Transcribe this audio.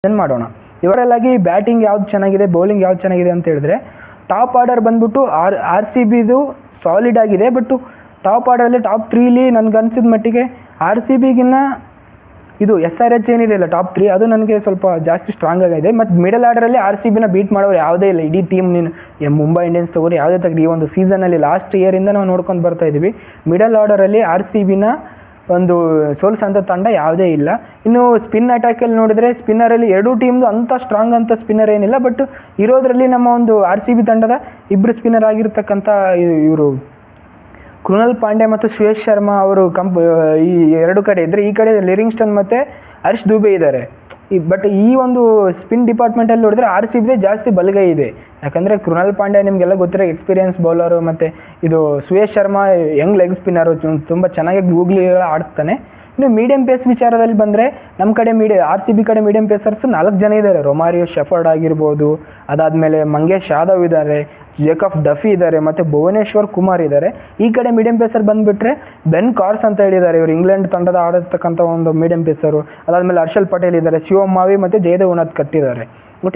ಏನು ಮಾಡೋಣ. ಇವರಲ್ಲಾಗಿ ಬ್ಯಾಟಿಂಗ್ ಯಾವ್ದು ಚೆನ್ನಾಗಿದೆ, ಬೌಲಿಂಗ್ ಯಾವ್ದು ಚೆನ್ನಾಗಿದೆ ಅಂತ ಹೇಳಿದ್ರೆ ಟಾಪ್ ಆರ್ಡರ್ ಬಂದ್ಬಿಟ್ಟು ಆರ್ ಸಿ ಬಿದು ಸಾಲಿಡ್ ಆಗಿದೆ. ಬಟ್ ಟಾಪ್ ಆರ್ಡರಲ್ಲಿ ಟಾಪ್ 3ಲಿ ನನಗನ್ಸಿದ ಮಟ್ಟಿಗೆ ಆರ್ ಸಿ ಬಿಗಿನ್ನ ಇದು SRH ಏನಿದೆಯಲ್ಲ ಟಾಪ್ 3 ಅದು ನನಗೆ ಸ್ವಲ್ಪ ಜಾಸ್ತಿ ಸ್ಟ್ರಾಂಗ್ ಆಗಿದೆ. ಮತ್ತು ಮಿಡಲ್ ಆರ್ಡರಲ್ಲಿ ಆರ್ ಸಿ ಬಿನ ಬೀಟ್ ಮಾಡೋರು ಯಾವುದೇ ಇಲ್ಲ. ಇಡೀ ಟೀಮ್ ಮುಂಬೈ ಇಂಡಿಯನ್ಸ್ ತಗೋರಿ ಯಾವುದೇ ತೆಗೆದು ಈ ಒಂದು ಸೀಸನಲ್ಲಿ ಲಾಸ್ಟ್ ಇಯರಿಂದ ನಾವು ನೋಡ್ಕೊಂಡು ಬರ್ತಾ ಇದ್ದೀವಿ. ಮಿಡಲ್ ಆರ್ಡರಲ್ಲಿ ಆರ್ ಸಿ ಬಿನ ಒಂದು ಸೋಲ್ಸಂಥ ತಂಡ ಯಾವುದೇ ಇಲ್ಲ. ಇನ್ನು ಸ್ಪಿನ್ ಅಟ್ಯಾಕಲ್ಲಿ ನೋಡಿದರೆ ಸ್ಪಿನ್ನರಲ್ಲಿ ಎರಡೂ ಟೀಮ್ದು ಅಂಥ ಸ್ಟ್ರಾಂಗ್ ಅಂತ ಸ್ಪಿನ್ನರ್ ಏನಿಲ್ಲ. ಬಟ್ ಇರೋದರಲ್ಲಿ ನಮ್ಮ ಒಂದು ಆರ್ ಸಿ ಬಿ ತಂಡದ ಇಬ್ಬರು ಸ್ಪಿನ್ನರ್ ಆಗಿರ್ತಕ್ಕಂಥ ಇವರು ಕೃಣಾಲ್ ಪಾಂಡ್ಯ ಮತ್ತು ಶ್ರೇಯಸ್ ಶರ್ಮಾ ಅವರು ಈ ಎರಡು ಕಡೆ ಇದ್ದರೆ, ಈ ಕಡೆ ಲಿವಿಂಗ್ಸ್ಟನ್ ಮತ್ತು ಹರ್ಷ್ ದುಬೆ ಇದ್ದಾರೆ. ಬಟ್ ಈ ಒಂದು ಸ್ಪಿನ್ ಡಿಪಾರ್ಟ್ಮೆಂಟಲ್ಲಿ ನೋಡಿದ್ರೆ ಆರ್ ಸಿ ಬಿದೇ ಜಾಸ್ತಿ ಬಲಗೈ ಇದೆ. ಯಾಕಂದರೆ ಕೃಣಾಲ್ ಪಾಂಡ್ಯ ನಿಮಗೆಲ್ಲ ಗೊತ್ತಿರೋ ಎಕ್ಸ್ಪೀರಿಯನ್ಸ್ ಬೌಲರು, ಮತ್ತು ಇದು Shreyas Sharma Young leg spinner, ತುಂಬ ಚೆನ್ನಾಗಿ ಗೂಗ್ಲಿ ಆಡ್ತಾನೆ. ಇನ್ನು ಮೀಡಿಯಂ ಪೇಸ್ ವಿಚಾರದಲ್ಲಿ ಬಂದರೆ ನಮ್ಮ ಕಡೆ ಆರ್ ಸಿ ಬಿ ಕಡೆ ಮೀಡಿಯಂ ಪೇಸರ್ಸ್ 4 ಜನ ಇದ್ದಾರೆ. ರೊಮಾರಿಯೋ ಶೆಫರ್ಡ್ ಆಗಿರ್ಬೋದು, ಅದಾದಮೇಲೆ ಮಂಗೇಶ್ ಯಾದವ್ ಇದ್ದಾರೆ, ಜೇಕಬ್ ಡಫಿ ಇದ್ದಾರೆ, ಮತ್ತು ಭುವನೇಶ್ವರ್ ಕುಮಾರ್ ಇದ್ದಾರೆ. ಈ ಕಡೆ ಮೀಡಿಯಂ ಪೇಸರ್ ಬಂದುಬಿಟ್ರೆ ಬೆನ್ ಕಾರ್ಸ್ ಅಂತ ಹೇಳಿದ್ದಾರೆ, ಇವರು ಇಂಗ್ಲೆಂಡ್ ತಂಡದ ಆಡಿರ್ತಕ್ಕಂಥ ಒಂದು ಮೀಡಿಯಂ ಪೇಸರು. ಅದಾದಮೇಲೆ ಹರ್ಷಲ್ ಪಟೇಲ್ ಇದ್ದಾರೆ, ಶಿವಮ್ ಮಾವಿ ಮತ್ತು ಜಯದೇವ್ ಉನತ್ ಕಟ್ಟಿದ್ದಾರೆ. ಬಟ್